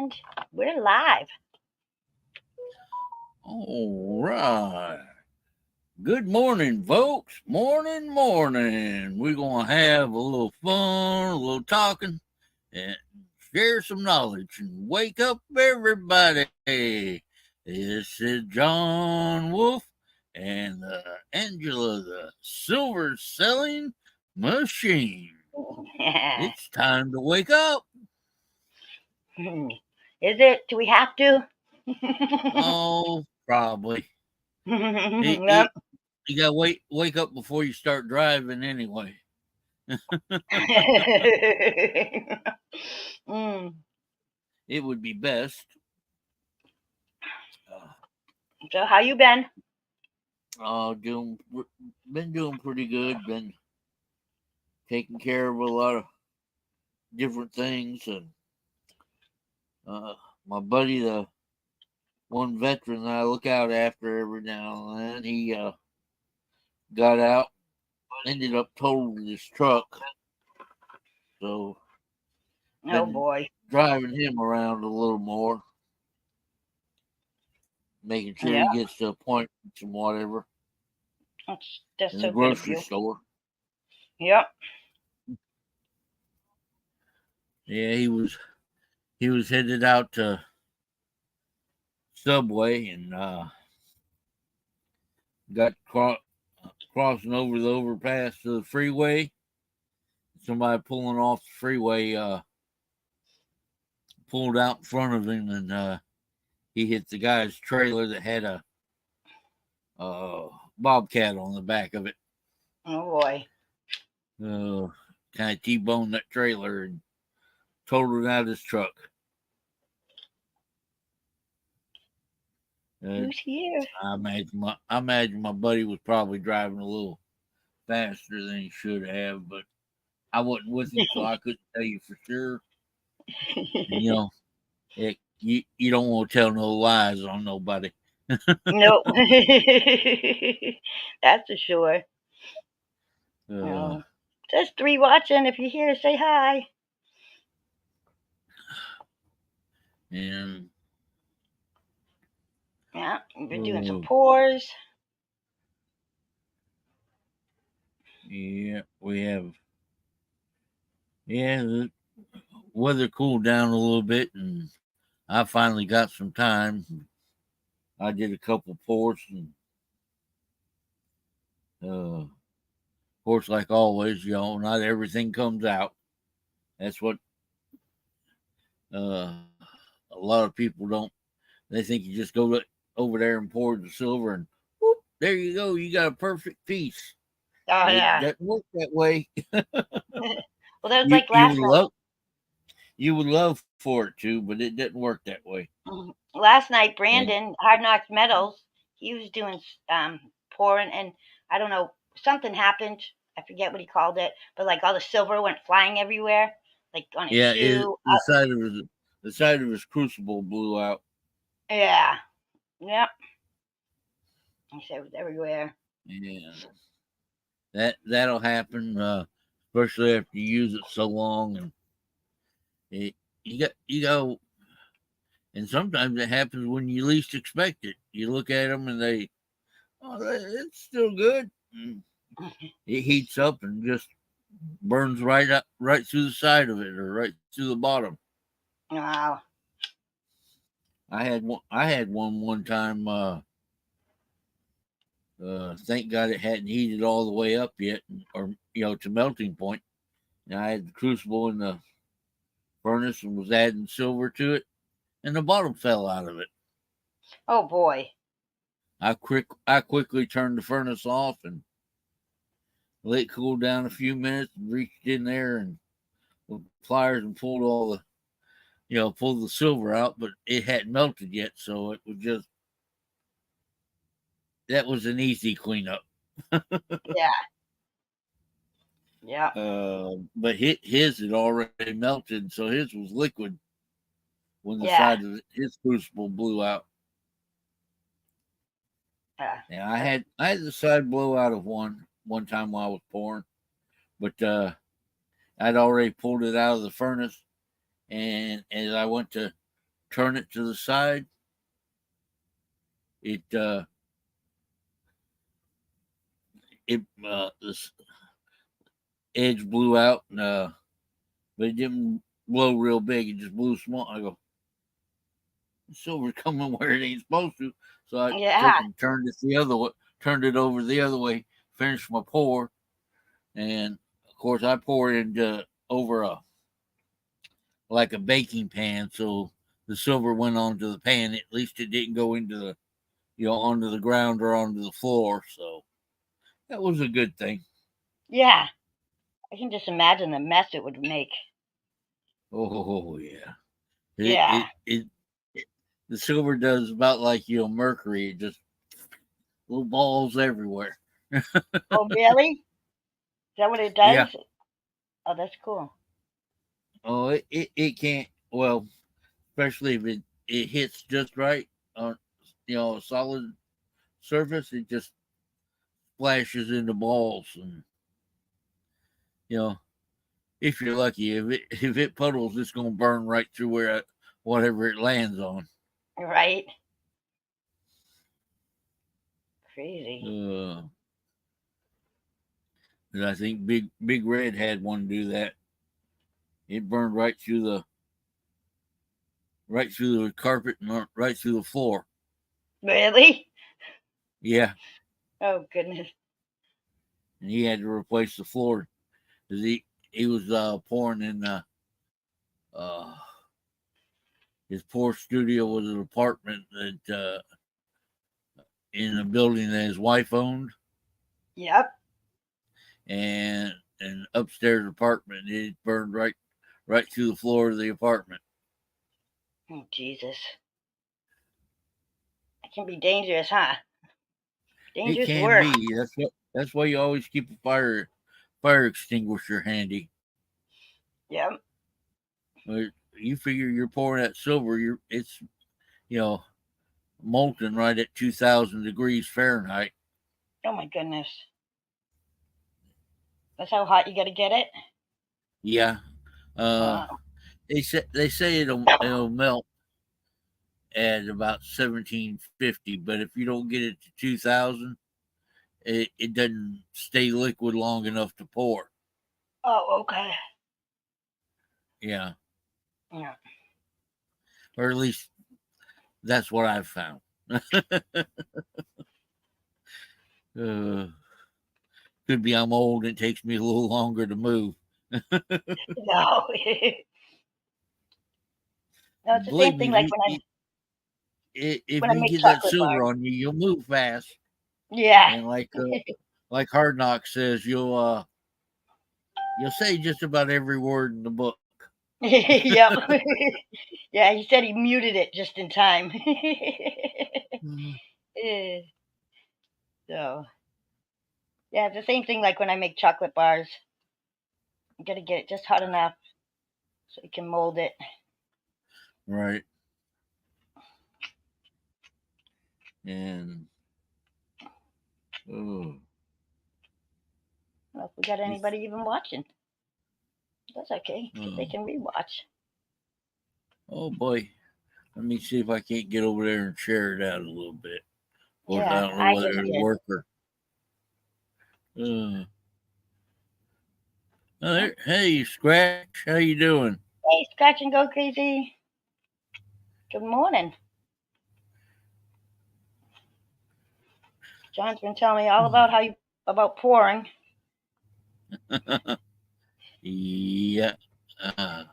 and we're live. All right. Good morning, folks. Morning. We're going to have a little fun, a little talking, and share some knowledge and wake up everybody. This is John Wolf and Angela, the silver selling machine. It's time to wake up. Is it? Do we have to? Oh, probably. Yep. You gotta wake up before you start driving anyway. Mm. It would be best. So how you been? Been doing pretty good. Been taking care of a lot of different things, and my buddy, the one veteran that I look out after every now and then, he got out, ended up totaling his truck. So, Oh been boy. driving him around a little more, making sure Yeah, he gets to appointments and whatever that's in the so good of grocery you. store. Yep. Yeah, he was headed out to Subway and got crossing over the overpass to the freeway. Somebody pulling off the freeway pulled out in front of him, and he hit the guy's trailer that had a bobcat on the back of it. Oh boy. Kind of T-boned that trailer and totaled out his truck. Who's here? I imagine my buddy was probably driving a little faster than he should have, but I wasn't with him, so I couldn't tell you for sure. And, you don't want to tell no lies on nobody. Nope. That's for sure. Uh, No. There's three watching. If you're here, say hi. and Yeah, we've been doing some uh, pours. yeah, we have. Yeah, the weather cooled down a little bit, and I finally got some time. I did a couple pours, and of course, like always, not everything comes out. That's what uh, a lot of people don't. They think you just over there and pour the silver, and whoop, there you go. You got a perfect piece. Oh It yeah. doesn't work that way. Well, that was you like you last would night. love you would love for it to, but it doesn't work that way. Last night, And Brandon Hard Knocks Metals, he was doing pouring, and I don't know, something happened. I forget what he called it, but like all the silver went flying everywhere, like on his yeah, shoe. the side of his crucible blew out. Yeah, yep. He said it was everywhere. Yeah, that'll happen, especially after you use it so long, and it, you go. And sometimes it happens when you least expect it. You look at them and it's still good. And it heats up and just burns right through the side of it or right through the bottom. Wow. I had one time. Thank God it hadn't heated all the way up yet, or to melting point. And I had the crucible in the furnace and was adding silver to it, and the bottom fell out of it. Oh boy. I quickly turned the furnace off and let it cool down a few minutes, and reached in there and with pliers and pulled all the pulled the silver out, but it hadn't melted yet, so it was just that was an easy cleanup. Yeah. Yeah. But his had already melted, so his was liquid when the Yeah. side of his crucible blew out. Yeah. And I had the side blow out of one time while I was pouring, but I'd already pulled it out of the furnace, and as I went to turn it to the side, it this edge blew out, and but it didn't blow real big. It just blew small. I go, silver's coming where it ain't supposed to. So I took Yeah. and turned it the other way, turned it over the other way, finished my pour, and of course I poured it over a like a baking pan, so the silver went onto the pan. At least it didn't go into the onto the ground or onto the floor. So that was a good thing. Yeah. I can just imagine the mess it would make. Oh yeah, it Yeah. it it, it the silver does about like mercury. It just little balls everywhere. Oh, really? Is that what it Yeah. does? Oh, that's cool. Oh, it can't. Well, especially if it hits just right on a solid surface, it just splashes into balls, and you know if you're lucky, if it puddles, it's gonna burn right through whatever it lands on. Right? Crazy. Uh, 'Cause I think Big Red had one do that. It burned right through the carpet and right through the floor. Really? Yeah, Oh, goodness. and he had to replace the floor because he was pouring in uh, his poor studio was an apartment that in a building that his wife owned, Yep. and an upstairs apartment. It burned right through the floor of the apartment. Oh, Jesus. It can be dangerous, huh? It Dangerous can work. be. That's why you always keep a fire extinguisher handy. Yep. But you figure you're pouring that silver, it's you know molten right at 2,000 degrees Fahrenheit. Oh, my goodness. That's how hot you got to get it? Yeah. Uh, Wow. they say it'll melt at about 1750, but if you don't get it to 2,000, it doesn't stay liquid long enough to pour. Oh, okay. Yeah, Yeah. or at least that's what I've found. uh, could be I'm old and it takes me a little longer to move. No. No, it's the same Believe me, thing like if when I you make get that chocolate bars. silver on you, you'll move fast. Yeah. And like Hard Knock says, you'll say just about every word in the book. Yep. Yeah, he said he muted it just in time. Mhm. Eh, so, yeah, it's the same thing like when I make chocolate bars. You gotta get it just hot enough so you can mold it. Right. And oh, Well, if we got it's anybody even watching, that's okay because they oh, can rewatch. oh boy. Let me see if I can't get over there and share it out a little bit. Of course, I Yeah, don't know I whether just it'll did. work or. Uh, Oh, hey, Scratch, how you doing? hey, scratch and go crazy. Good morning. John's been telling me all about about pouring. Yeah. Uh,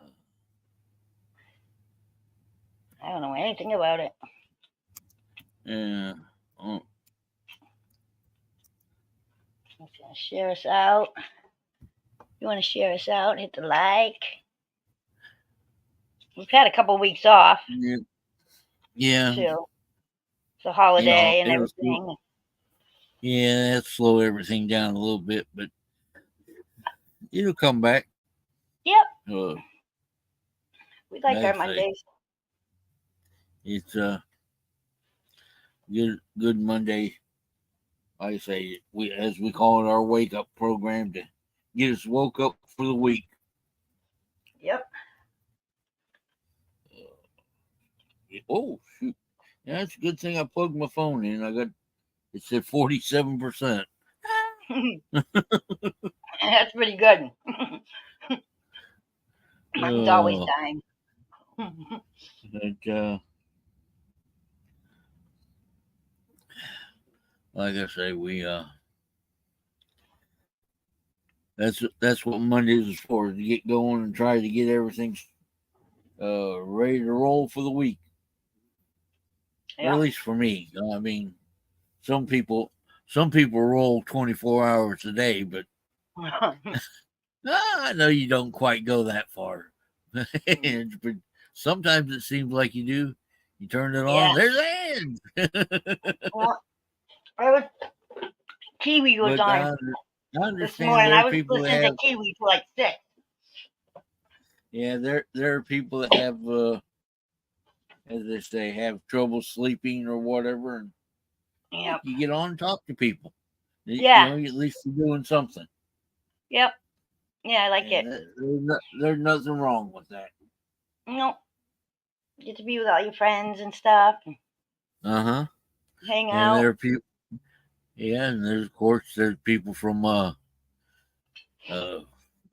I don't know anything about it. yeah. Oh, He's gonna share us out. You want to share us out? Hit the like. We've had a couple weeks off yeah. Yeah. too. It's a holiday and It'll everything. yeah, it'll slow everything down a little bit, but it'll come back. Yep, Uh, we like like I our say, Mondays. it's a good Monday. Like I say, we call it our wake up program to get us woke up for the week. Yep. Oh shoot! Yeah, it's a good thing I plugged my phone in. It said 47%. That's pretty good. Mine's always Oh, dying. but like I say, we that's what Mondays is for, to get going and try to get everything ready to roll for the week, or at Yeah. least for me. I mean, some people some people roll 24 hours a day, but I know you don't quite go that far. But sometimes it seems like you do. You turn it on, Yeah. there's Ann. Well, I was Kiwi was But on I this understand morning. there I are was people that listening to have, Kiwi till like 6. yeah, there are people that have, as they say, have trouble sleeping or whatever, and heck, Yep. you get on and talk to people. Yeah. At least you're doing something, Yep. Yeah, I like it. and there's nothing wrong with that. No, get to be with all your friends and stuff, and Uh huh. hang And out. there are people, yeah, and there's of course there's people from uh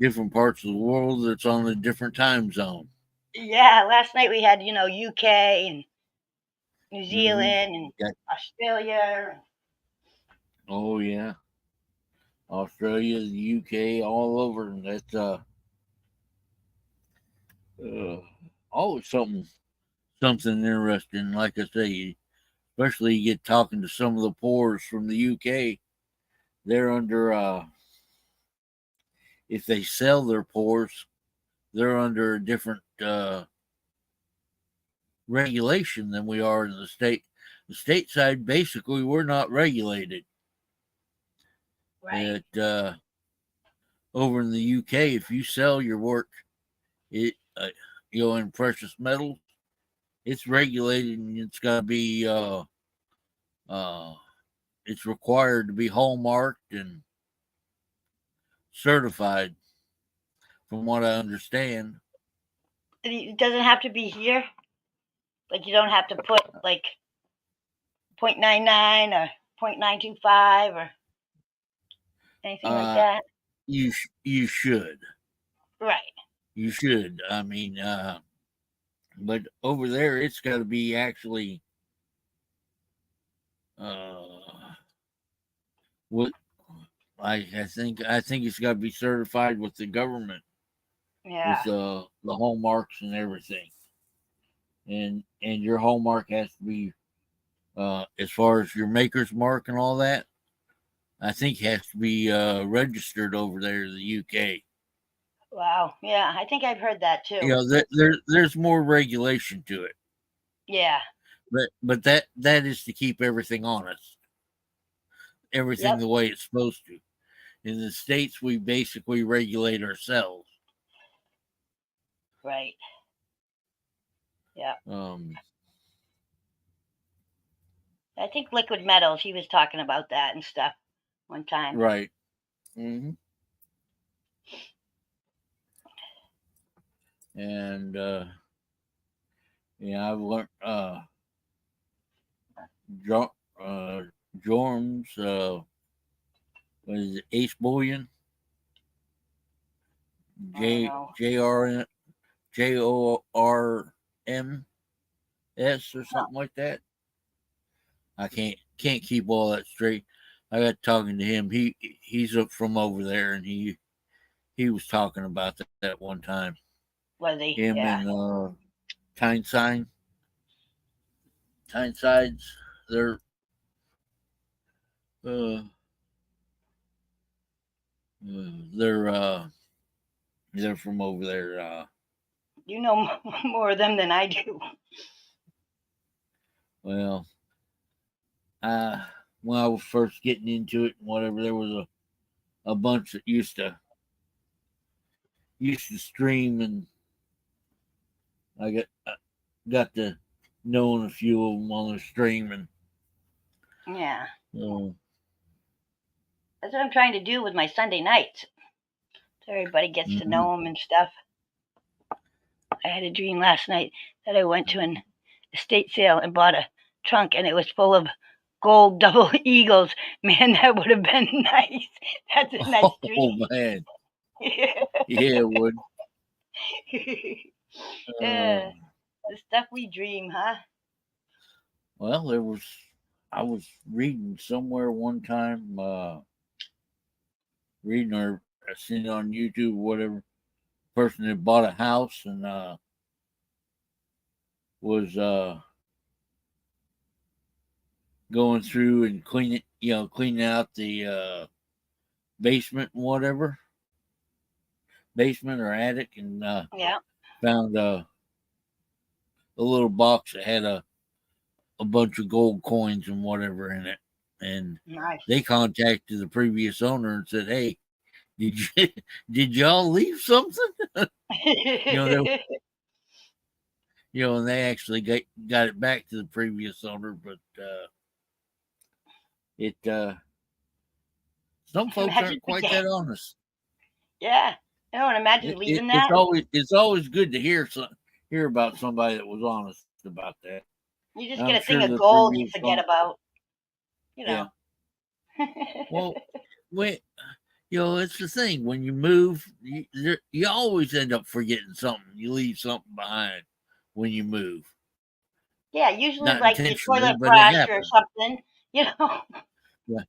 different parts of the world that's on a different time zone. Yeah, last night we had UK and New Mm-hmm. Zealand and Yeah. Australia. Oh yeah, Australia, the UK, all over, and that's uh always something interesting. Like I say, especially you get talking to some of the poors from the UK. They're under if they sell their poors, they're under a different regulation than we are in the state. The state side, basically, we're not regulated. Right. At over in the UK, if you sell your work, it in precious metals, it's regulated and it's got to be uh, it's required to be hallmarked and certified, from what I understand. It doesn't have to be here. Like you don't have to put like 0.99 or 0.925 or anything like Uh, that. you should. Right. You should. I mean, but over there, it's got to be actually uh, what I think it's got to be certified with the government, Yeah. with the hallmarks and everything, and your hallmark has to be as far as your maker's mark and all that. I think has to be registered over there in the UK. Wow. Yeah, I think I've heard that too. There's more regulation to it, Yeah. but that is to keep everything honest, everything Yep. the way it's supposed to. In the states, we basically regulate ourselves. Right. Yeah. Um, I think liquid metals. He was talking about that and stuff one time. right. Hmm. And yeah, I've learned jo- uh, Jorms. What is it? Ace Bullion. I don't J know. J R JORMS or something like that. I can't keep all that straight. I got talking to him. He's up from over there, and he was talking about that one time. Was he? Him Yeah. and Tyneside, Tynesides. They're uh, they're they're from over there. You know more of them than I do. Well, uh, when I was first getting into it and whatever, there was a bunch that used to stream, and I got to knowing a few of them on the stream, and Yeah. uh, That's what I'm trying to do with my Sunday nights. So everybody gets to mhm. know them and stuff. I had a dream last night that I went to an estate sale and bought a trunk, and it was full of gold double eagles. Man, that would have been nice. That's a nice Oh dream. man, yeah, it would. Yeah, Uh, the stuff we dream, huh? well, there was. I was reading somewhere one time, reading or I seen it on YouTube or whatever. Person that bought a house and was going through and cleaning out the basement and whatever, basement or attic, and Yeah, found a little box that had a bunch of gold coins and whatever in it. And nice. they contacted the previous owner and said, "Hey, did you did y'all leave something?" you know, they and they actually got it back to the previous owner, but it some folks Imagine aren't quite forget. that honest. Yeah, no, and imagine leaving It's that. always good to hear about somebody that was honest about that. You just I'm get a thing sure of the gold you previous forget owner, about. You yeah. know. Well, when it's the thing when you move, you always end up forgetting something. You leave something behind when you move, Yeah, usually not like your intentionally, toilet but it brush or happens. something. You know, Yeah,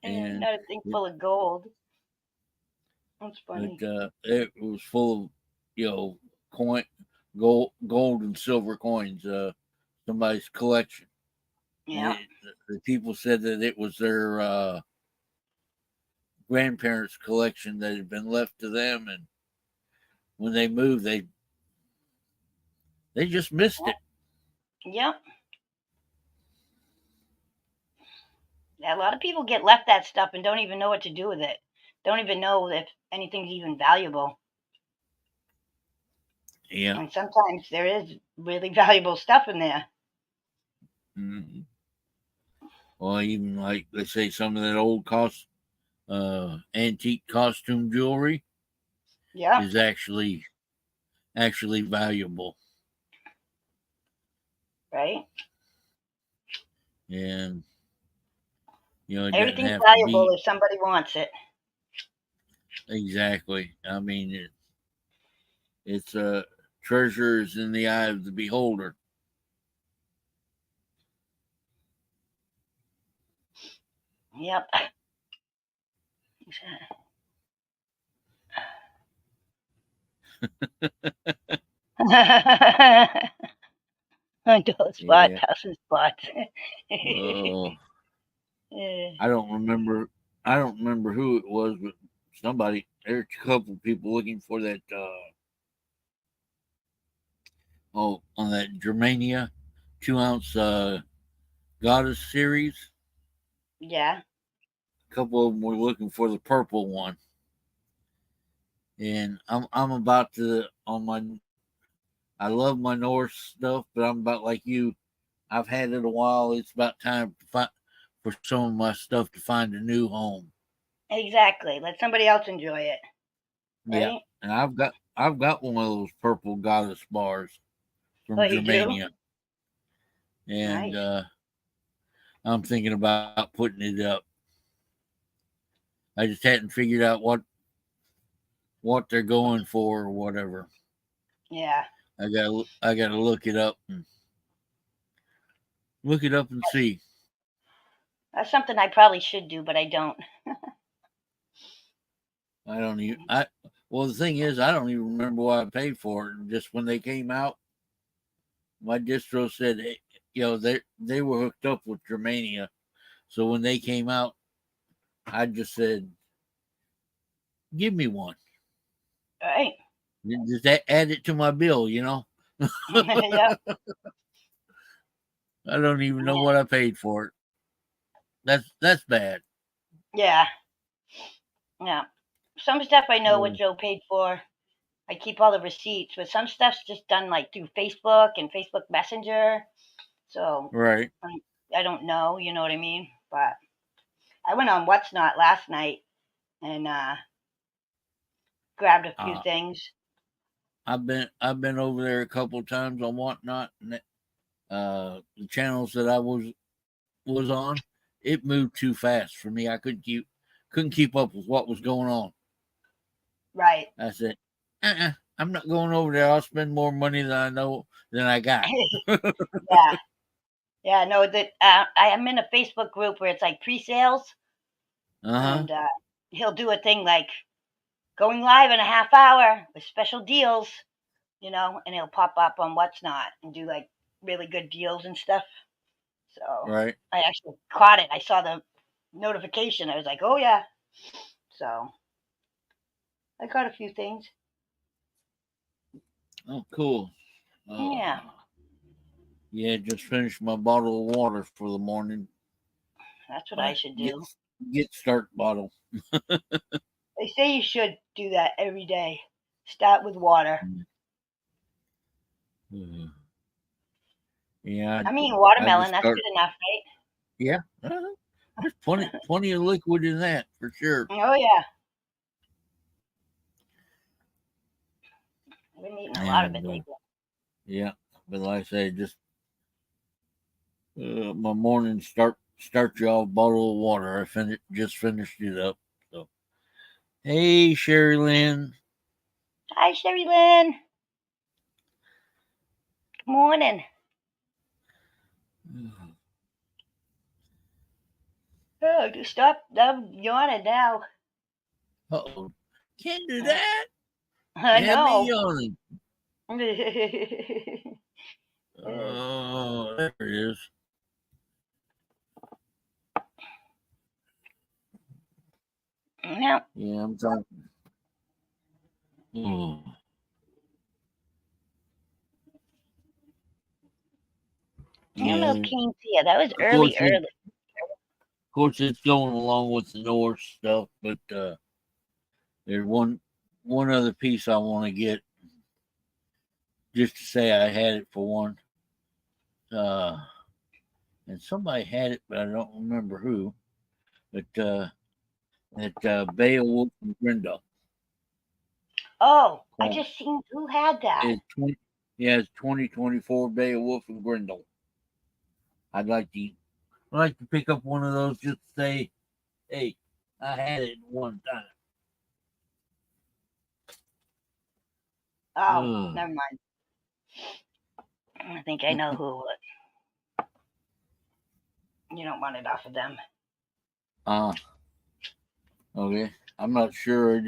and not a thing it, full of gold. That's funny. but it was full of coin, gold and silver coins. Somebody's collection. And Yeah. the people said that it was their grandparents' collection that had been left to them, and when they moved, they just missed it. Yep. Yeah, a lot of people get left that stuff and don't even know what to do with it. Don't even know if anything's even valuable. Yeah. And sometimes there is really valuable stuff in there. Mm-hmm. Or even like they say some of that old antique costume jewelry Yep. is actually valuable, Right. and it doesn't Everything's have to valuable be if somebody wants it. exactly. I mean, it's a treasure is in the eye of the beholder. Yep. Dog spot, Yeah. thousand spots. Oh, Eh, I don't remember. I don't remember who it was, but somebody. There's a couple people looking for that. On that Germania 2 ounce Goddess series. yeah. A couple of them were looking for the purple one, and I'm about to on my. I love my Norse stuff, but I'm about like you. I've had it a while. It's about time to for some of my stuff to find a new home. Exactly. Let somebody else enjoy it. Yeah, Right. and I've got one of those purple Goddess bars Oh, from you do? Germania, and Nice. I'm thinking about putting it up. I just hadn't figured out what they're going for or whatever. Yeah. I gotta look it up and see. That's something I probably should do, but I don't. I don't even I well the thing is I don't even remember what I paid for it. Just when they came out, my distro said they were hooked up with Germania. So when they came out, I just said, "Give me one. Right. Just add it to my bill." Yep. I don't even know what I paid for it. That's bad. Yeah. Yeah. Some stuff I know what Uh, Joe paid for. I keep all the receipts, but some stuff's just done like through Facebook and Facebook Messenger. So right. I don't know, you know what I mean? But I went on What's Not last night and grabbed a few Uh, things. I've been over there a couple of times on whatnot, and the channels that I was on, it moved too fast for me. I couldn't keep up with what was going on. Right. I said, I'm not going over there. I'll spend more money than I got. Yeah. Yeah. No, that I am in a Facebook group where it's like pre-sales, Uh-huh. and he'll do a thing like going live in a half hour with special deals, and he'll pop up on what's not and do like really good deals and stuff. So Right. I actually caught it. I saw the notification. I was like, oh yeah. So I caught a few things. Oh, cool. Yeah, Yeah, just finished my bottle of water for the morning. that's what I My should get do. get start bottle. They say you should do that every day. Start with water. Mhm. Yeah, I mean, I watermelon, just that's start. good enough, right? Yeah, there's plenty of liquid in that for sure. Oh, yeah. I've been eating a lot of it And lately. yeah, but like I say, just my morning start you off bottle of water. Just finished it up. So hey, Sherry Lynn. Hi, Sherry Lynn. Good morning. Oh, just stop. I'm yawning now. Oh, can't do that. I You have me know. yawning. Yeah. Oh, there it is. Yeah, Yeah, I'm talking. Oh, no yeah. cane here. That was Of course, early. it's going along with the Norse stuff, but there's one other piece I want to get just to say I had it for one. Uh, and somebody had it, but I don't remember who. But that Beowulf and Grendel. Oh, I Coin. just seen who had that. It's 20, yeah, it's 2024 Beowulf and Grendel. I'd like to pick up one of those just to say, hey, I had it one Oh, time. never mind. I think I know who it was. You don't want it off of them. Uh, okay. I'm not sure.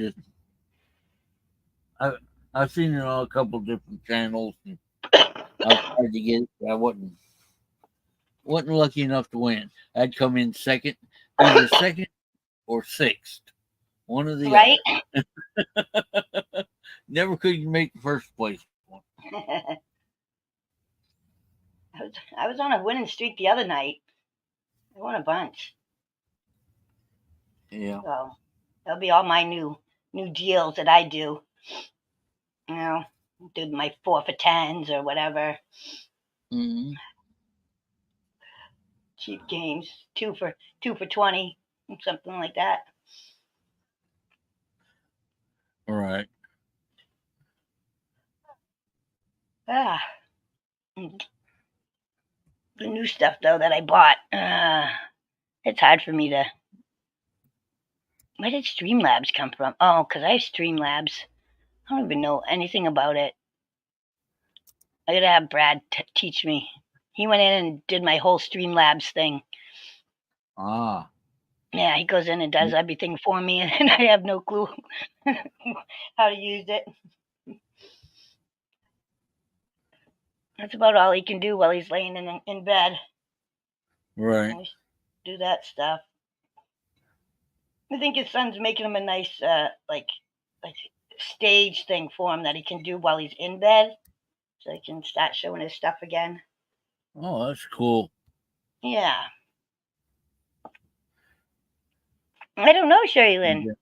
I I've seen it on a couple different channels, and I've tried to get it, but I wasn't lucky enough to win. I'd come in second, either second or sixth, one or the Right? other. Never could make the first place one. I was on a winning streak the other night. I won a bunch. Yeah. So that'll be all my new deals that I do. You know, do my 4 for 10s or whatever. Mm-hmm. Cheap games, two for 20, something like that. All right. Ah, the new stuff though that I bought. It's hard for me to. Where did Streamlabs come from? Oh, because I have Streamlabs. I don't even know anything about it. I gotta have Brad teach me. He went in and did my whole Streamlabs thing. Ah. Yeah, he goes in and does everything for me, and I have no clue how to use it. That's about all he can do while he's laying in bed. Right. Do that stuff. I think his son's making him a nice like stage thing for him that he can do while he's in bed, so he can start showing his stuff again. Oh, that's cool. Yeah, I don't know, Sherry Lynn.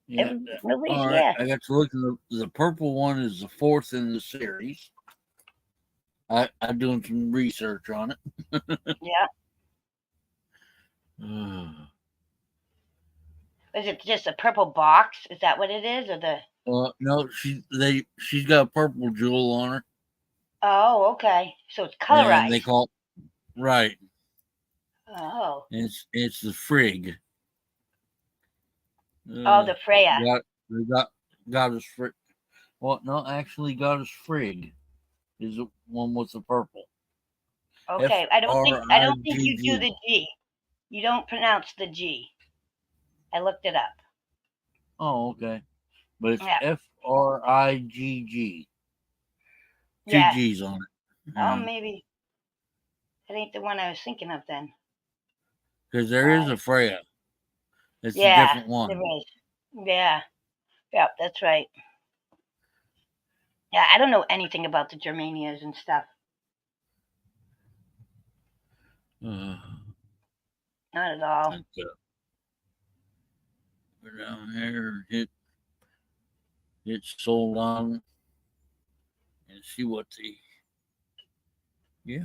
Yeah. Yeah. Nobody's All right. here. I got to look at the purple one is the fourth in the series. I'm doing some research on it. Yeah, Uh, is it just a purple box? Is that what it is, or the? No, she's got a purple jewel on her, Oh, okay. So it's and they colorized. call right. Oh. It's the frig. Oh, the Freya. Got they got goddess frig. Well, no, actually, goddess frig is the one with the purple. Okay. F I don't think R I I don't think G you do G. the G. You don't pronounce the G. I looked it up. Oh, okay, but it's Yeah. FRIGG. Two Yeah. G's on it. Oh, maybe that ain't the one I was thinking of then. Because there is a Right. Freya. It's a Yeah, different there one. is. Yeah. Yeah, that's right. Yeah, I don't know anything about the Germanias and stuff. Uh, Not at all. let's go down here. Hit sold on and see what the yeah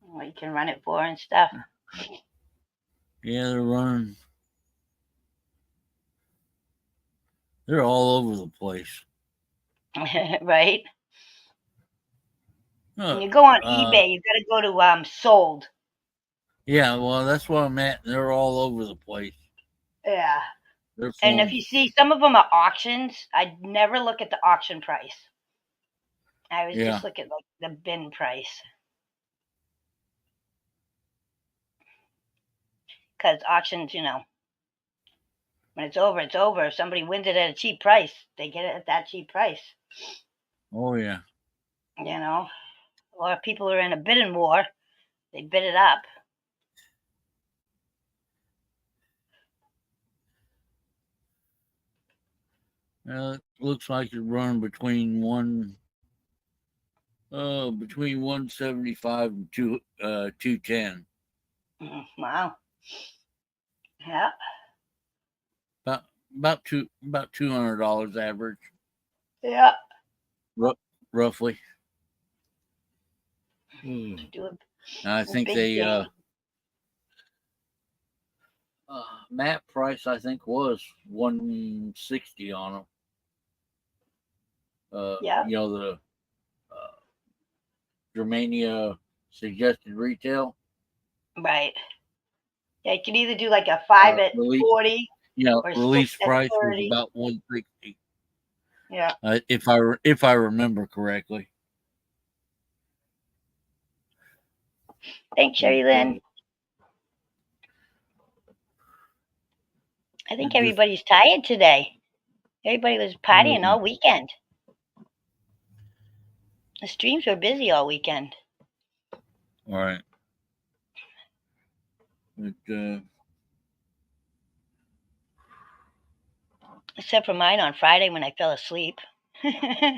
What you can run it for and stuff. yeah they're running. They're all over the place. Right? When Uh, you go on uh, eBay, you got to go to sold. yeah, well, that's what I'm at. They're all over the place. Yeah. They're And if full. you see some of them are auctions, I'd never look at the auction price. I always Yeah. just look at like the bin price because auctions, when it's over, it's over. If somebody wins it at a cheap price, they get it at that cheap price. Oh yeah. You know, or if people are in a bidding war, they bid it up. It looks like it's running between 175 and 210. Wow. Yeah. About $200 average, Yeah. ru- roughly. Hmm. Do I a think big they game. map price I think was 160 on them. Yeah. The uh, Germania suggested retail. Right. Yeah, you can either do like a 5 at Release 40 or 6 release at price was 30. about 160. Yeah. If I remember correctly. Thanks, Sherry Lynn. It, I think just everybody's tired today. Everybody was partying mm, all weekend. The streams were busy all weekend. all right. It, Except for mine on Friday when I fell asleep.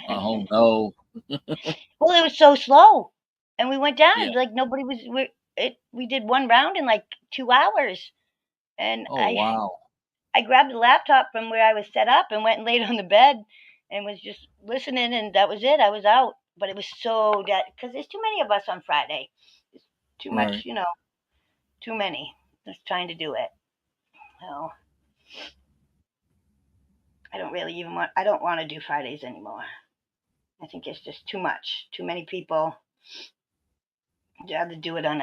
oh no. Well, it was so slow. And we went down, Yeah. like nobody was we did one round in like 2 hours. And Oh I wow. I grabbed the laptop from where I was set up and went and laid on the bed and was just listening, and that was it. I was out. But it was so that because there's too many of us on Friday. It's too much, Right. too many that's trying to do it. So I don't want to do Fridays anymore. I think it's just too much. Too many people. I'd rather do it on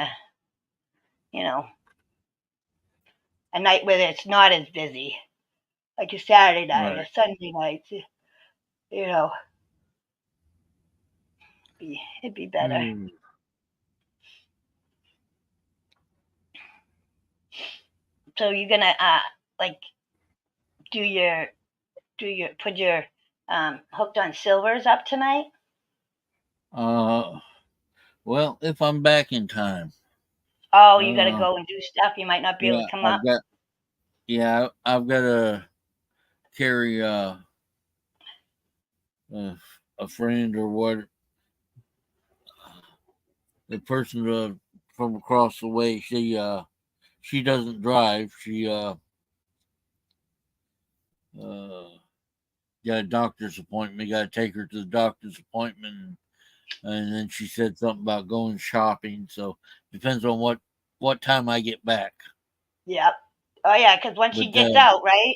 you know, a night where it's not as busy, like a Saturday night, Right. a Sunday night. You know, it'd be better. Mm. So you're gonna like do your put your hooked on silvers up tonight? Uh well, if I'm back in time. Oh, you gotta Uh go and do stuff. You might not be able yeah, to come up. I've got to carry uh, a friend or what the person from across the way. She doesn't drive. She uh got a doctor's appointment. Got to take her to the doctor's appointment, and then she said something about going shopping. So depends on what time I get back. Yep. Oh yeah, because once she But gets out, right?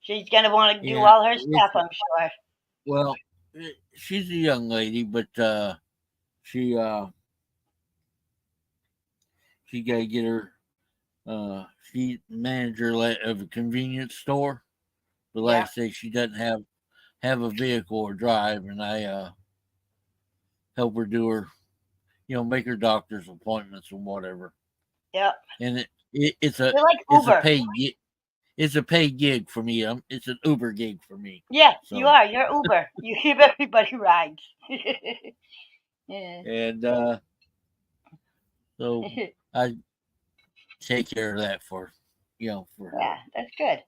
She's gonna want to do Yeah, all her stuff, I'm sure. well, she's a young lady, but she she got to get her. She manager of a convenience store, but like I Yeah, say, she doesn't have a vehicle or drive, and I help her do her, make her doctor's appointments and whatever. yep. And it's You're like it's a Uber. paid gig. It's a paid gig for me. It's an Uber gig for me. Yeah, you So are. You're Uber. You give everybody rides. Yeah. and so I take care of that for Yeah, her. that's good.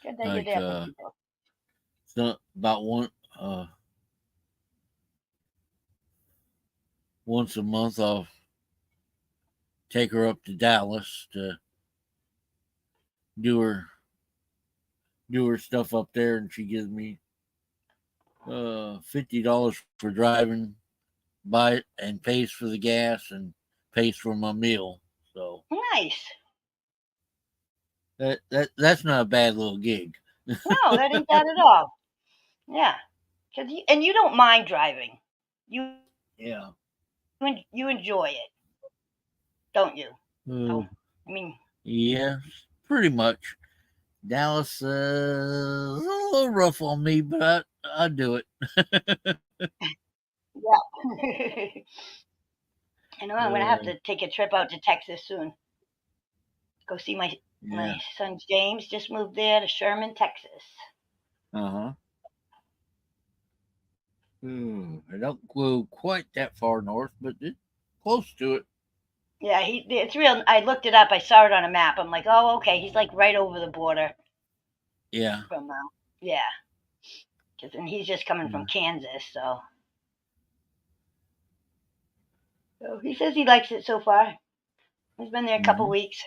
Good that you're Like there for people. so about once a month I'll take her up to Dallas to do her do her stuff up there, and she gives me $50 for driving by it, and pays for the gas and pays for my meal. So Nice. that's not a bad little gig. No, that ain't bad at all. Yeah, and you don't mind driving. You Yeah. you enjoy it, don't you? Uh, Oh, I mean, yes, pretty much. Dallas a little rough on me, but I do it. yeah. I know I'm gonna have Uh, to take a trip out to Texas soon. Go see yeah. my son James. Just moved there to Sherman, Texas. Uh huh. I don't go quite that far north, but it's close to it. Yeah, it's real. I looked it up. I saw it on a map. I'm like, oh, okay. He's like right over the border Yeah. from, yeah. And he's just coming from Yeah. Kansas, so he says he likes it so far. He's been there a couple Mm-hmm. weeks.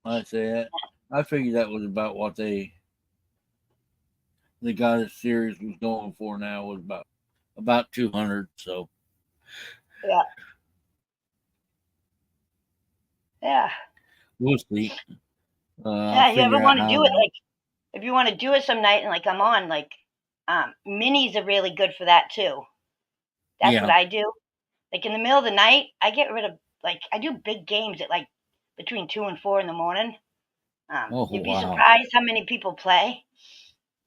I say that. I figured that was about what the guy the series was going for now was about 200. So Yeah, yeah, we'll see. I'll yeah. You ever figure out want to how do it? to. Like, if you want to do it some night and like I'm on, like, minis are really good for that too. That's what Yeah. I do. Like in the middle of the night, I get rid of like I do big games at like between 2 and 4 in the morning. Oh You'd be wow. surprised how many people play.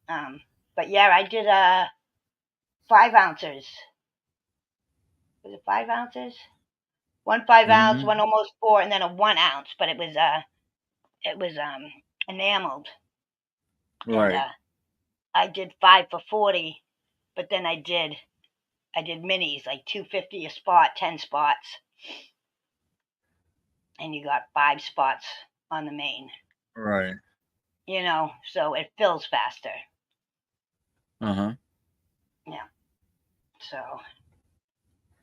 Um, but yeah, I did 5 ounces. Was it 5 ounces? One 5 ounce, Mm-hmm. one almost four, and then a 1 ounce. But it was enameled, and Right. I did 5 for 40. But then I did minis like 250 a spot, 10 spots, and you got 5 spots on the main. Right. So it fills faster. Uh huh. Yeah. So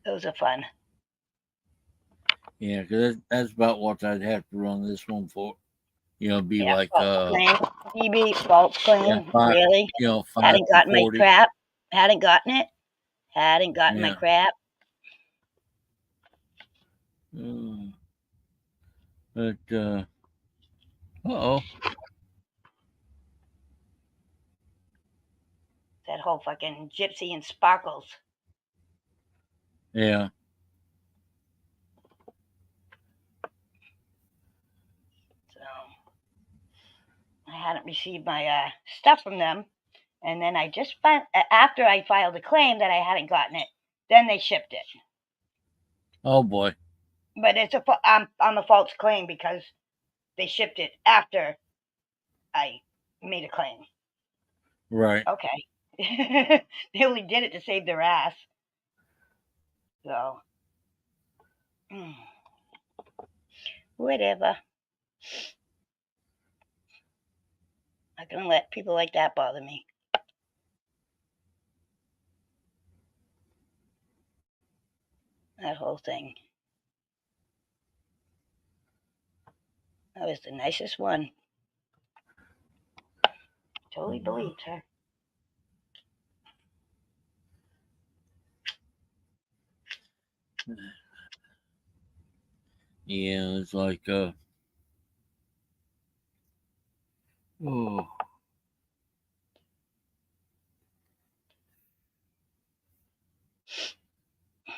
those are fun. Yeah, because that's about what I'd have to run this one for. Be Yeah, like false claim. DB, false yeah, claim. five Really? five Hadn't for gotten my 40. crap. Hadn't gotten it. Hadn't gotten my Yeah. crap. Uh, but oh. That whole fucking gypsy and sparkles. Yeah. So I hadn't received my stuff from them, and then I just after I filed a claim that I hadn't gotten it, then they shipped it. Oh boy. But I'm a false claim because they shipped it after I made a claim. Right. Okay. They only did it to save their ass. So, whatever. Not gonna let people like that bother me. That whole thing. That was the nicest one. Totally believed her. Yeah, it's like oh,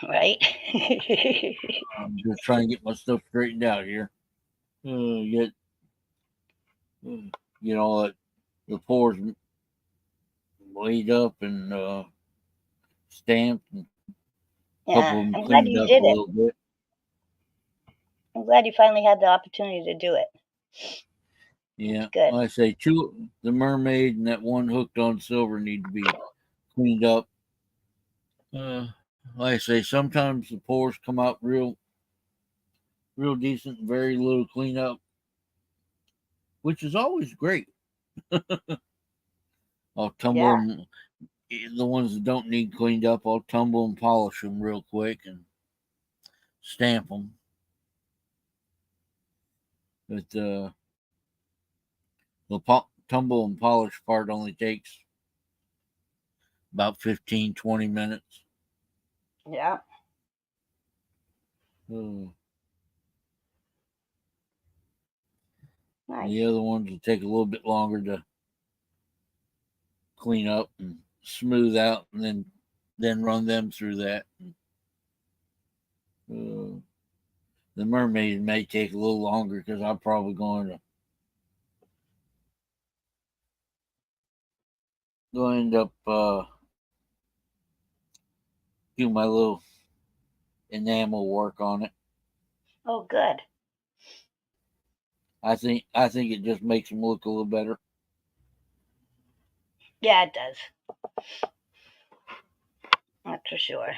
Right? I'm just trying to get my stuff straightened out here. Get get all that the pores laid up and stamped, and a couple Yeah, of them I'm glad cleaned you up did a it. little bit. I'm glad you finally had the opportunity to do it. It's Yeah, good. like I say, two the mermaid and that one hooked on silver need to be cleaned up. Like I say, sometimes the pores come out real decent, very little cleanup, which is always great. I'll tumble Yeah. them, the ones that don't need cleaned up. I'll tumble and polish them real quick and stamp them. But the tumble and polish part only takes about 15-20 minutes. Yeah. Uh, Nice. the other ones will take a little bit longer to clean up and smooth out, and then run them through that. Uh, the mermaid may take a little longer because I'm probably going to end up do my little enamel work on it. Oh, good. I think it just makes them look a little better. Yeah, it does. That's for sure.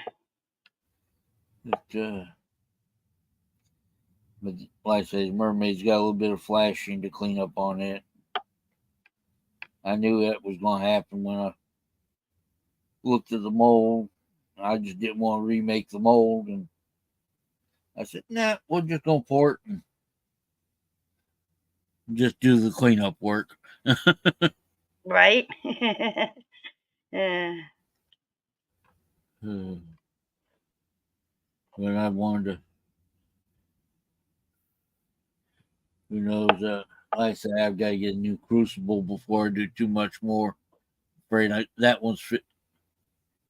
But like I say, the mermaid's got a little bit of flashing to clean up on it. I knew that was going to happen when I looked at the mold. I just didn't want to remake the mold, and I said, "Nah, we're just gonna pour it and just do the cleanup work." Right? But I wanted to, who knows? Like I said, I've got to get a new crucible before I do too much more. Afraid that one's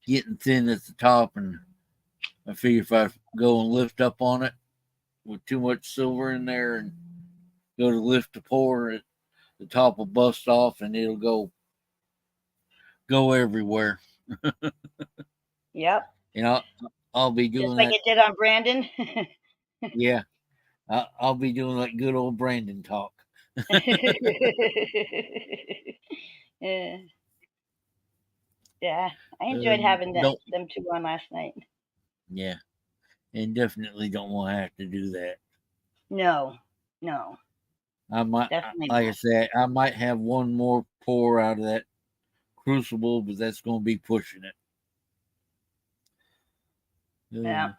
getting thin at the top, and I figure if I go and lift up on it with too much silver in there and go to lift to pour it, the top will bust off and it'll go everywhere. Yep. And I'll be Just doing like that. it did on Brandon. Yeah, I'll be doing that good old Brandon talk. Yeah. Yeah, I enjoyed Uh, having don't them two on last night. Yeah, and definitely don't want to have to do that. No, no, I might, definitely like I not. said, I might have one more pour out of that crucible, but that's going to be pushing it. Yeah, Uh,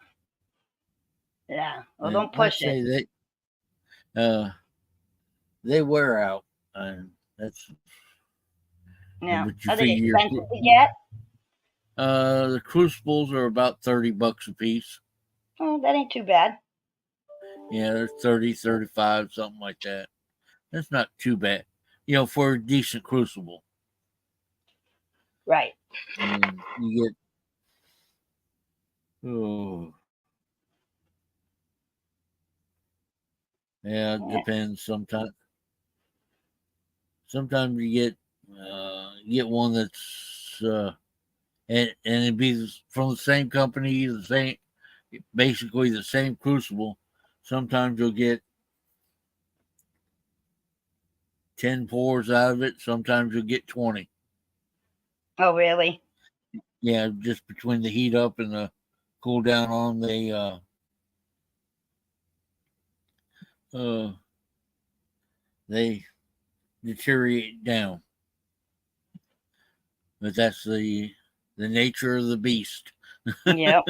yeah. Well, and don't like I push it. say, they wear out, and that's. Yeah. But you Are they figure expensive to get? the crucibles are about $30 a piece. Oh, that ain't too bad. Yeah, they're 30, 35, something like that. That's not too bad, for a decent crucible. Right. And you get oh yeah, it Yeah. depends. Sometimes you get one that's and it be from the same company, basically the same crucible. Sometimes you'll get 10 pours out of it. Sometimes you'll get 20. Oh, really? Yeah, just between the heat up and the cool down on, uh they deteriorate down. But that's the nature of the beast. Yep.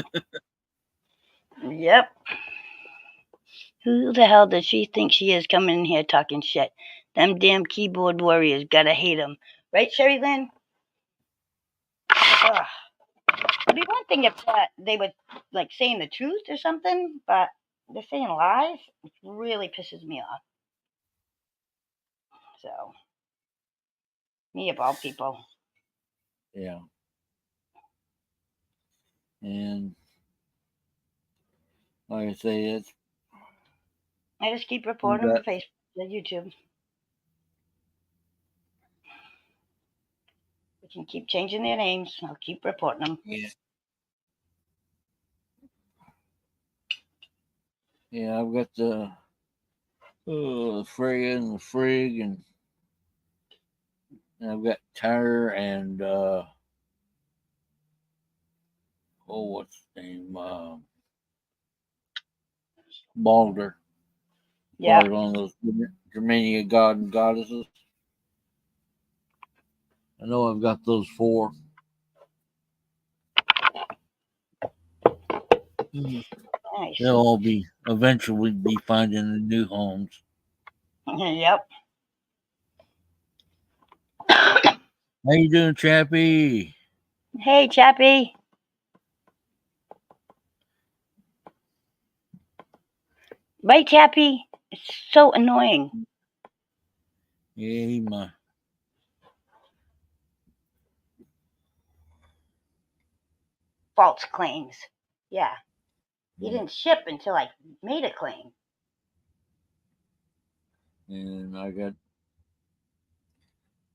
Yep. Who the hell does she think she is coming in here talking shit? Them damn keyboard warriors gotta hate them. Right, Sherry Lynn? Ugh. It'd be one thing if they would like saying the truth or something, but they're saying lies. It really pisses me off. So, me of all people. Yeah. And like I say, it's I just keep we reporting them got to Facebook, to YouTube. We can keep changing their names. I'll keep reporting them. yeah. Yeah, I've got the Freya and the Frig, and I've got Tyre and what's his name? Balder. Yeah. Part of one of those Germania god and goddesses. I know I've got those four. Mhm. Nice. They'll all be eventually be finding new homes. Yep. How you doing, Chappie? Hey, Chappie. Right, Chappie? It's so annoying. Yeah, he my False claims. Yeah. You didn't ship until I made a claim. and I got.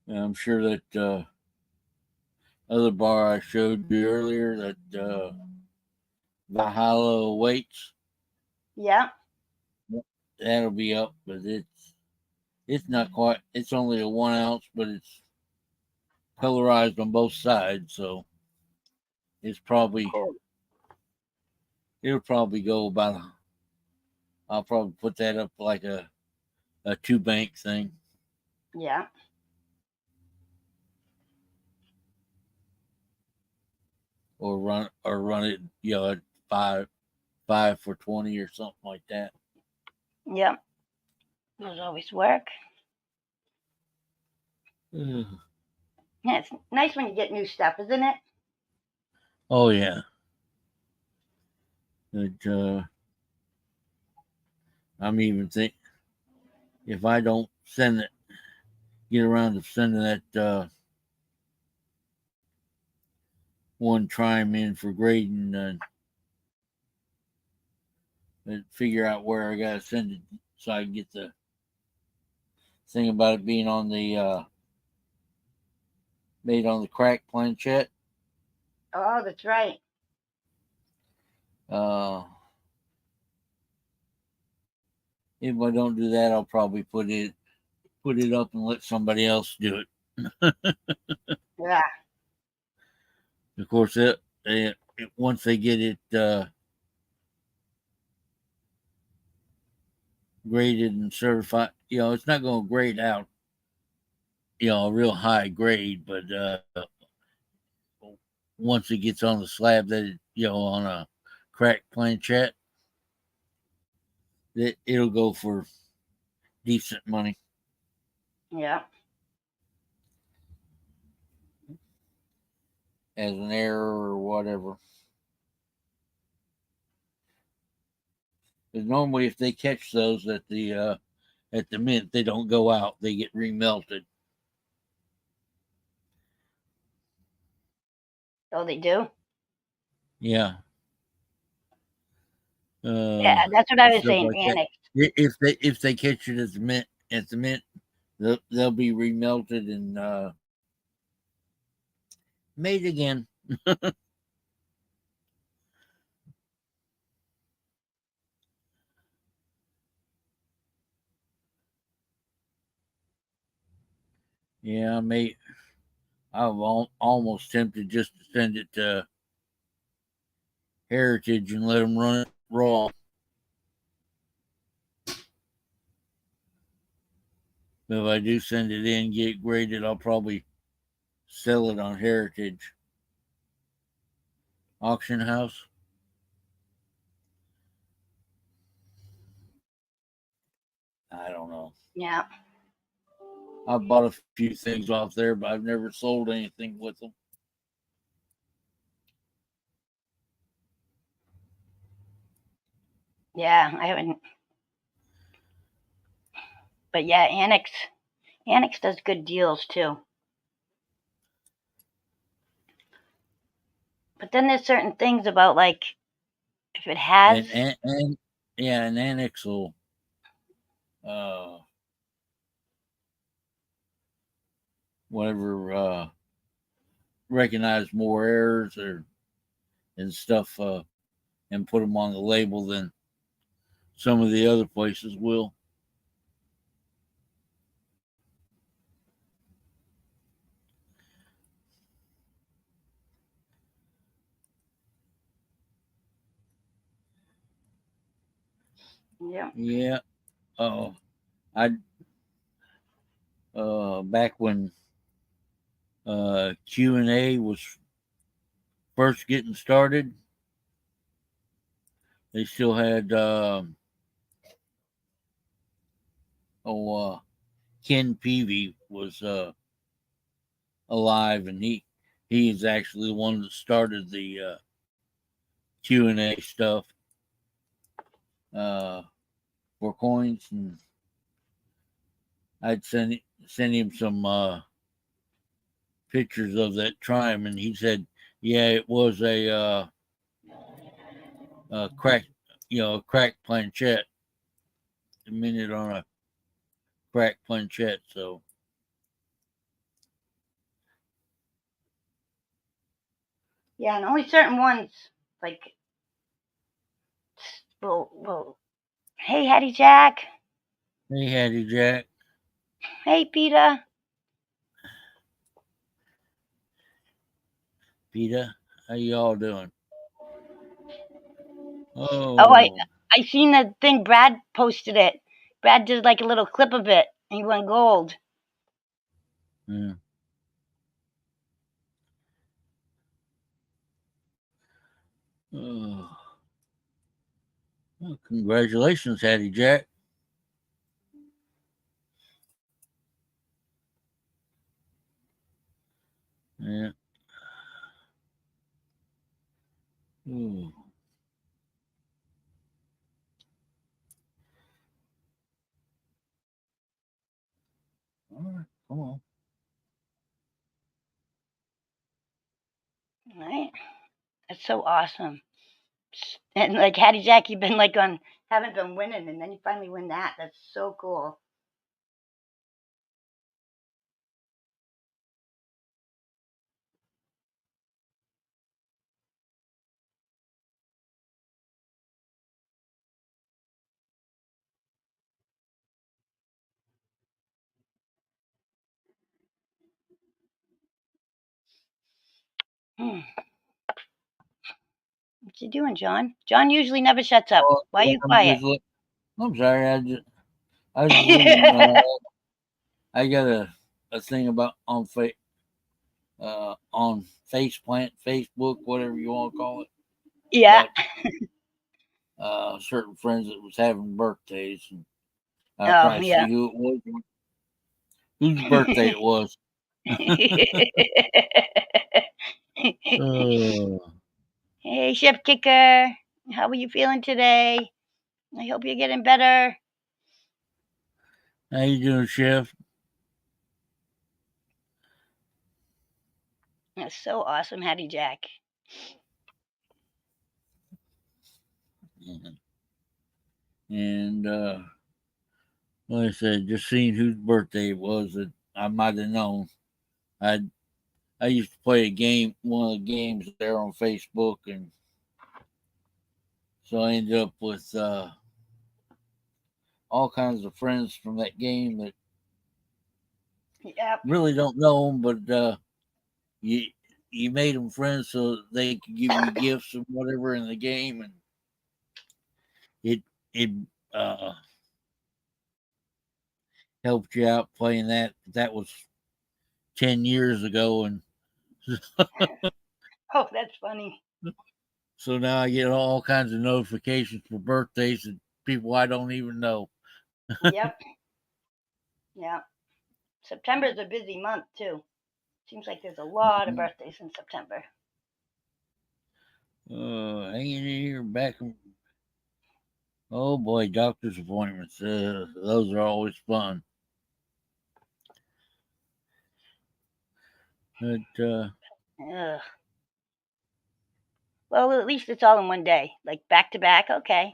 I'm sure that other bar I showed you earlier that Valhalla awaits. Yeah. That'll be up, but it's not quite. It's only a 1 ounce, but it's colorized on both sides, so it's probably Cool. it'll probably go about. I'll probably put that up like a 2 bank thing, Yeah. or run it, at five for 20 or something like that. Yep. Those always work. Yeah, it's nice when you get new stuff, isn't it? Oh yeah, but I'm even think if I don't get around to sending that one tryme in for grading, and figure out where I gotta send it so I can get the thing about it being on the made on the crack planchette. Oh, that's right. Uh, if I don't do that, I'll probably put it up and let somebody else do it. Yeah. Of course, once they get it graded and certified, it's not going to grade out, a real high grade, but once it gets on the slab that on a crack planchette, it'll go for decent money Yeah. as an error or whatever. Because normally, if they catch those at the mint, they don't go out; they get remelted. Oh, they do. Yeah, Yeah, that's what I was stuff saying. like that. Annex. If they catch it at the mint, they'll be remelted and made again. Yeah, I'm almost tempted just to send it to Heritage and let them run it raw. But if I do send it in, get it graded, I'll probably sell it on Heritage auction house. I don't know. Yeah. I've bought a few things off there, but I've never sold anything with them. Yeah, I haven't. But yeah, Annex does good deals too. But then there's certain things about like if it has. And yeah, an annex will uh whatever recognize more errors or and stuff and put them on the label than some of the other places will. Yeah. Yeah. I back when Q&A was first getting started, they still had oh Ken Peavy was alive, and he is actually the one that started the Q&A stuff uh, for coins, and I'd send him some pictures of that trim, and he said, "Yeah, it was a crack, a cracked planchette, a minute on a cracked planchette." So Yeah, and only certain ones like will. Hey, Hattie Jack. hey, Hattie Jack, Hey, Peter. Peter, how y'all doing? Oh, I Oh, I seen the thing. Brad posted it. Brad did like a little clip of it, and he went gold. yeah. Oh, well, congratulations, Hattie Jack. Yeah. Ooh. All right, come on. Right? That's so awesome. And like Hattie Jack, you've been like on haven't been winning, and then you finally win that. That's so cool. Hmm. What you doing, John? John usually never shuts up. Oh, Why are yeah, you quiet? I'm sorry. I was just looking. I got a thing about on Faceplant, Facebook, whatever you want to call it, Yeah. about certain friends that was having birthdays, and I Oh, tried to yeah. see who it was, whose birthday it was. Uh, Hey, Chef Kicker. How are you feeling today? I hope you're getting better. how you doing, Chef? That's so awesome, Hattie Jack. And like I said, just seeing whose birthday it was that I might have known. I I used to play a game, one of the games there on Facebook, and so I ended up with all kinds of friends from that game that Yep. really don't know them, but you you made them friends so they could give you gifts and whatever in the game, and it it uh, helped you out playing that. That was 10 years ago, and Oh, that's funny. so now I get all kinds of notifications for birthdays and people I don't even know. Yep. Yeah. September's a busy month too. Seems like there's a lot of birthdays in September. Hanging in here back. Oh boy, doctor's appointments. Those are always fun. But Ugh. Well, at least it's all in one day, like back to back. Okay,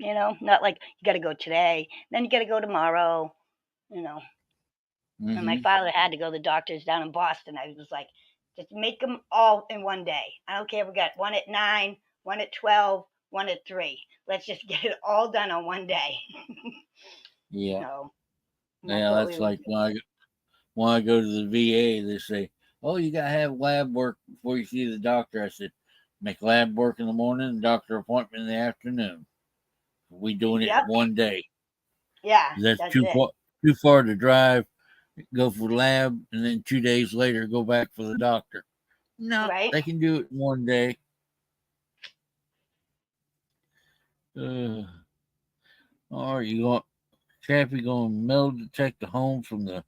not like you got to go today, then you got to go tomorrow. You know, and my hmm father had to go to the doctors down in Boston. I was like, just make them all in one day. I don't care if we got one at 9, one at 12, one at 3. Let's just get it all done on one day. yeah, So that's yeah. what we That's were like doing. when I go to the VA, they say, "Oh, you gotta have lab work before you see the doctor." I said, "Make lab work in the morning, doctor appointment in the afternoon. We doing it Yep. one day. Yeah, That's that's it. too far to drive. Go for lab, and then 2 days later go back for the doctor. No, Right? they can do it in one day." Uh, or you going, Chappie going to metal detect the home from the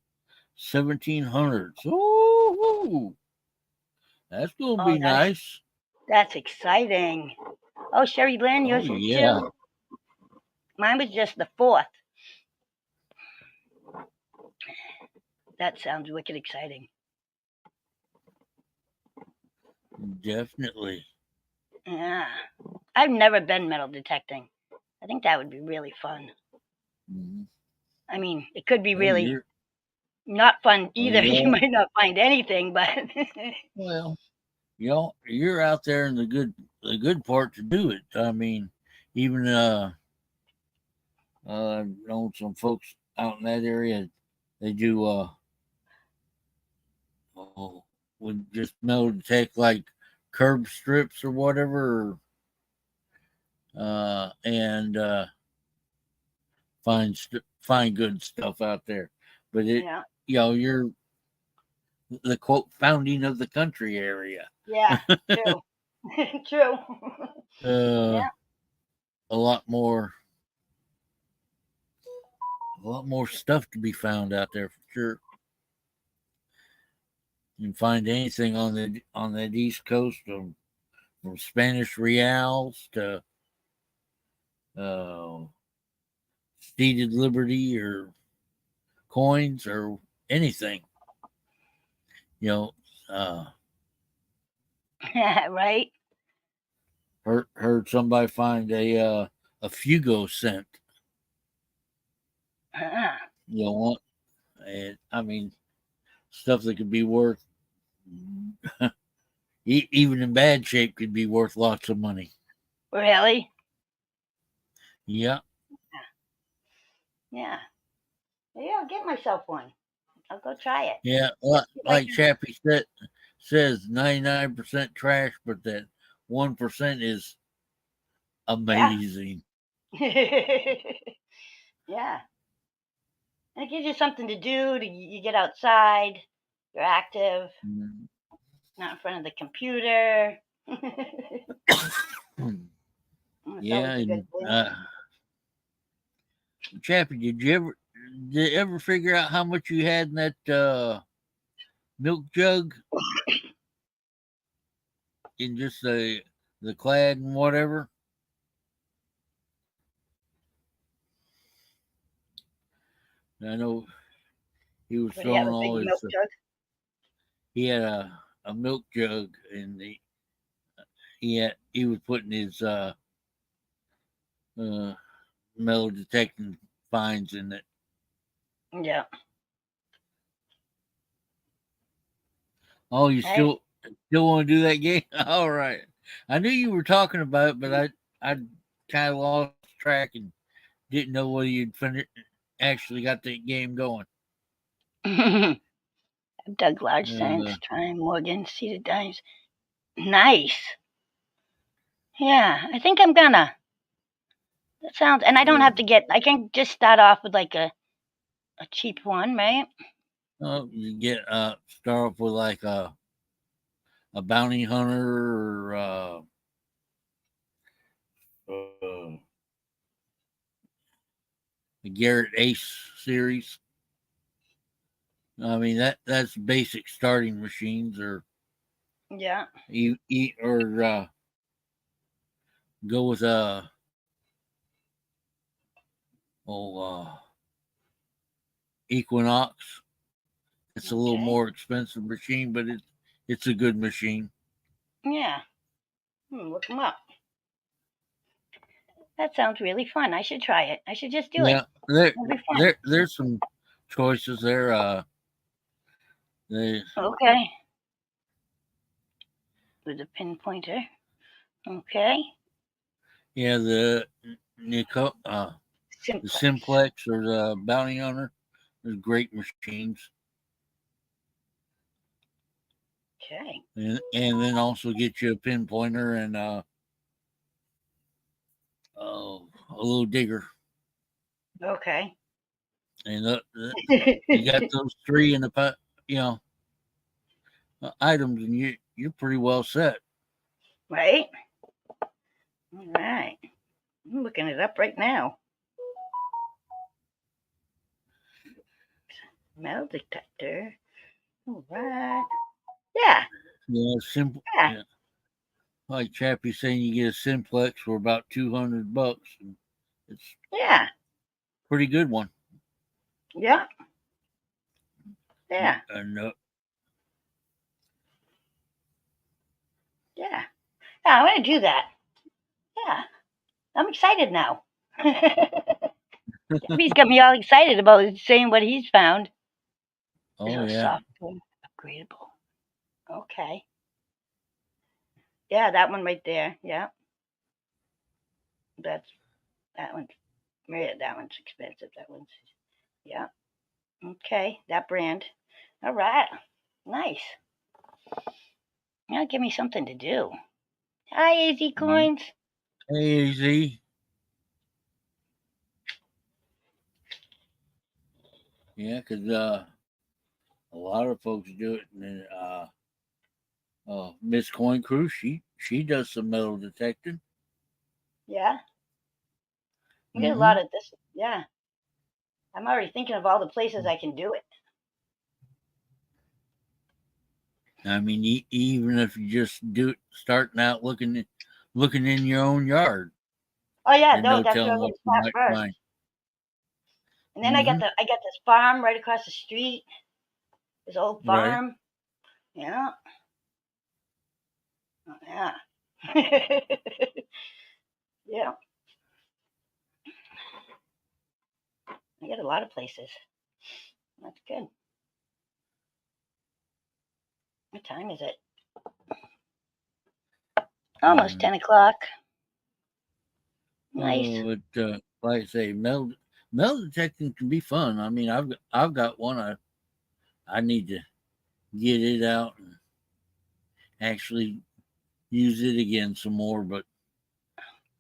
1700s. Ooh, that's going to Oh, be nice. that's exciting. Oh, Sherry Lynn, Oh yours is yeah, too. Mine was just the fourth. That sounds wicked exciting. definitely. Yeah. I've never been metal detecting. I think that would be really fun. Mhm. I mean, it could be Hey, really not fun well, either. You might not find anything, but well, you're out there in the good part to do it. I mean, even I've known some folks out in that area. They do oh, would just metal detect like curb strips or whatever, and find good stuff out there. But yeah, you're the quote founding of the country area. yeah, true, true. uh, Yeah, a lot more, stuff to be found out there for sure. You can find anything on that East Coast, from Spanish reals to uh, Steeded Liberty or coins or anything. You know, uh, right. heard somebody find a Fugo scent. Uh-uh. You know, and I mean stuff that could be worth, even in bad shape, could be worth lots of money. Really? Yeah, Yeah. Maybe I'll get myself one. I'll go try it. yeah. See if I Like Chappie says, 99% trash, but that 1% is can. amazing. Yeah. Yeah. And it gives you something to do. You get outside. You're active. Mm. Not in front of the computer. It's Yeah, always a good and thing. Chappie, did you ever figure out how much you had in that milk jug, in just the clad and whatever? I know he was What do you have? throwing A big all milk his. jug? He had a milk jug, and he was putting his uh metal detecting finds in it. Yeah. Oh, you Hey. still want to do that game? All right. I knew you were talking about it, but I kind of lost track and didn't know whether actually got that game going. I've dug large Uh, sands, trying Morgan, seeded dimes. Nice. Yeah, I think I'm gonna. That sounds, and I don't have to uh, get. I can just start off with like a cheap one, right? you get start off with like a bounty hunter or uh, the Garrett Ace series. I mean that's basic starting machines, or Yeah. you eat or go with Equinox. It's a little Okay. more expensive machine, but it's a good machine. Yeah. Look them up. That sounds really fun. I should try it. I should just do it. Yeah, there It'll be fun. there's some choices there. They Okay. With a pinpointer. Okay. yeah the Simplex. Simplex or the Bounty Hunter. They're great machines, Okay. and then also get you a pinpointer and a little digger, Okay. and you got those three in the you know items, and you're pretty well set. Right? All right. I'm looking it up right now. Metal detector. All right. Yeah. Simple. Yeah. Yeah, like Chappie saying, you get a Simplex for about $200, and it's Yeah. pretty good one. Yeah. Yeah. And Yeah. Yeah. I'm going to do that. Yeah. I'm excited now. He's got me all excited about saying what he's found. Is oh a yeah, software upgradable. Okay. Yeah, that one right there. Yeah. That's that one's yeah, that one's expensive. That one's yeah. Okay. That brand. All right. Nice. Now give me something to do. Hi, Easy Coins. easy. Yeah, because a lot of folks do it. And then, Miss Coin Crew, she does some metal detecting. Yeah. I get a Hmm. lot of this. Yeah. I'm already thinking of all the places I can do it. I mean, even if you just do it, starting out looking in your own yard, Oh yeah, there's no, no that's where telling I'm what gonna you start might first. find. And then Hmm. I got this farm right across the street. This old Right. farm. Yeah. Oh, yeah. Yeah. I got a lot of places. That's good. What time is it? Almost Uh, 10 o'clock. Nice. but like I say, metal detecting can be fun. I mean, I've got one. I need to get it out and actually use it again some more. But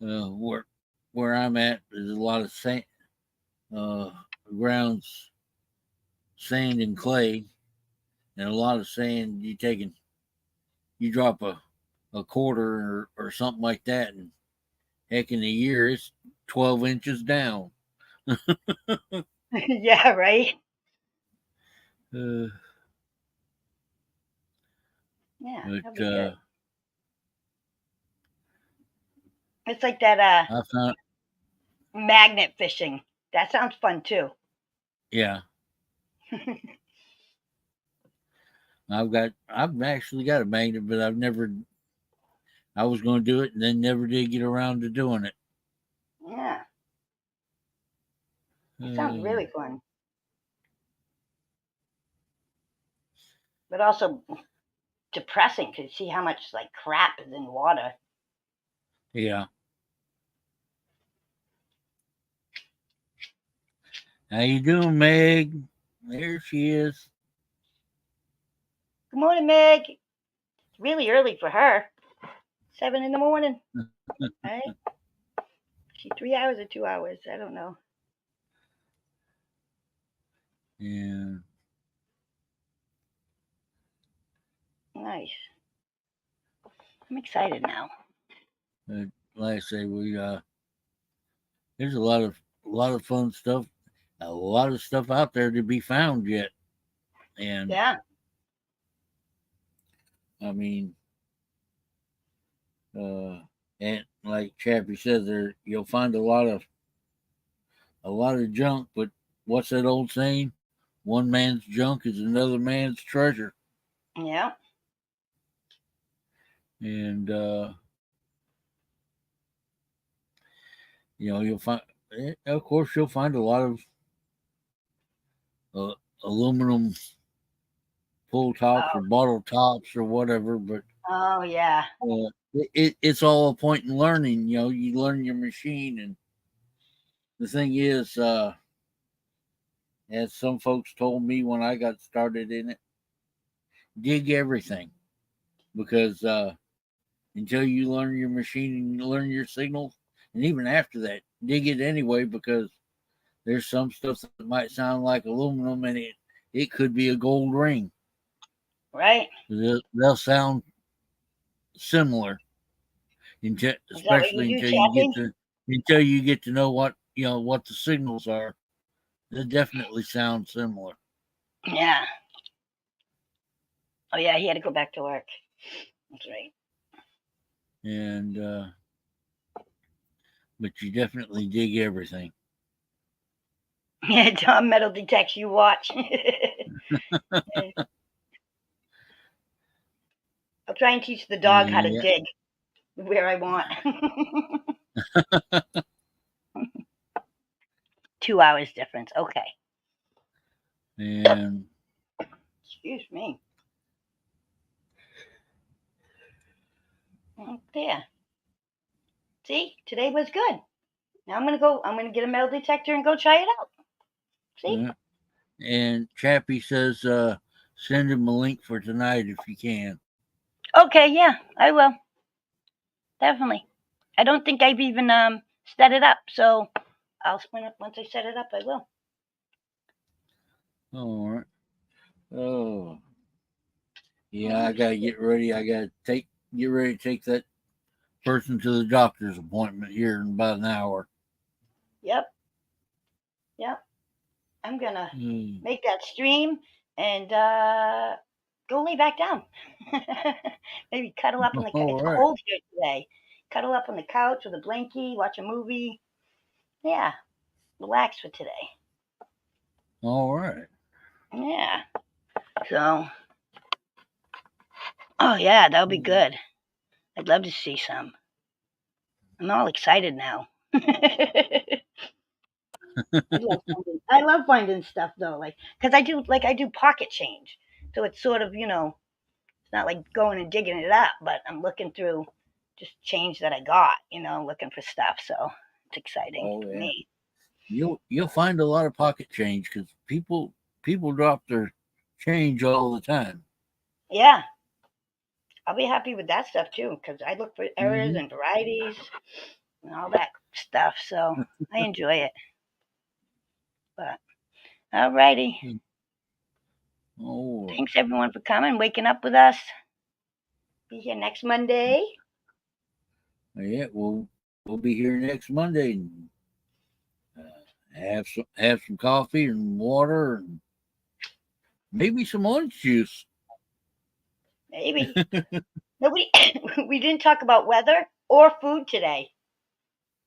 uh, where where I'm at, there's a lot of sand, uh, grounds, sand and clay, and a lot of sand. You drop a quarter or something like that, and heck, in a year it's 12 inches down. Yeah, right? Uh, Yeah, that'll but be good. It's like that I found, magnet fishing. That sounds fun too. yeah, I've actually got a magnet, but I was going to do it and then never did get around to doing it. Yeah. That sounds Uh, really fun. But also depressing to see how much like crap is in water. yeah. How you doing, Meg? There she is. Good morning, Meg. It's really early for her. 7 in the morning. Right? She 3 hours or 2 hours. I don't know. Yeah. Nice. I'm excited now. Like I say, we there's a lot of fun stuff, a lot of stuff out there to be found yet. And Yeah. I mean, uh, and like Chappie said, there you'll find a lot of junk, but what's that old saying? One man's junk is another man's treasure. Yeah. And you'll find, of course, you'll find a lot of uh, aluminum pull tops or Oh. bottle tops or whatever, but Oh yeah. it's all a point in learning. You learn your machine, and the thing is, as some folks told me when I got started in it, dig everything, because until you learn your machine and you learn your signals, and even after that, dig it anyway, because there's some stuff that might sound like aluminum, and it could be a gold ring. Right. They'll sound similar, Is that what you especially do, Chappie? until you get to know what the signals are. They definitely sound similar. Yeah. Oh yeah, he had to go back to work. That's right. And but you definitely dig everything. Yeah, Tom metal detects you watch. I'll try and teach the dog how to Yeah. dig where I want. 2 hours difference. Okay. And Excuse me. Oh, there. See, today was good. Now I'm gonna go. I'm gonna get a metal detector and go try it out. See? uh, and Chappie says, send him a link for tonight if you can. Okay, yeah, I will. Definitely. I don't think I've even set it up, so I'll spin up once I set it up. I will. All right. Oh, yeah. Let I me gotta see. get ready. I gotta get ready to take that person to the doctor's appointment here in about an hour. Yep, yep. I'm gonna Mm. make that stream and go lay back down. Maybe cuddle up on the. All It's right. cold here today. Cuddle up on the couch with a blankie, watch a movie. Yeah, relax for today. All right. Yeah. So, oh yeah, that'll be good. I'd love to see some. I'm all excited now. I love finding stuff though, like because I do pocket change, so it's sort of it's not like going and digging it up, but I'm looking through just change that I got, looking for stuff. So it's exciting Oh for yeah. me. You'll find a lot of pocket change because people drop their change all the time. Yeah, I'll be happy with that stuff too because I look for errors Hmm. and varieties and all that stuff. So I enjoy it. But alrighty, Oh thanks everyone for coming, waking up with us. Be here next Monday. yeah, we'll be here next Monday and have some coffee and water and maybe some orange juice. Maybe nobody. We didn't talk about weather or food today.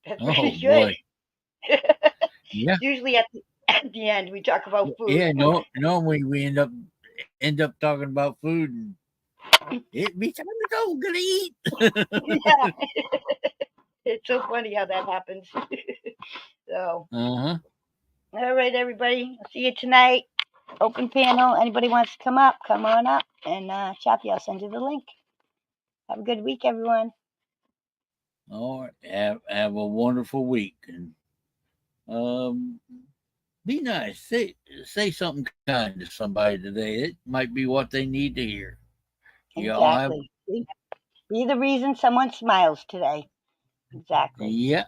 That's Oh pretty good. boy, yeah, Usually at the end we talk about food. yeah. No, normally we end up talking about food and it be time to go. Gonna eat. Yeah, it's so funny how that happens. So, Uh-huh. all right, everybody. I'll see you tonight. Open panel. Anybody wants to come up, come on up. And Chappie, I'll send you the link. Have a good week, everyone. All right. Have a wonderful week and um be nice. Say something kind to somebody today. It might be what they need to hear. Y'all have Exactly. Be the reason someone smiles today. Exactly. yeah.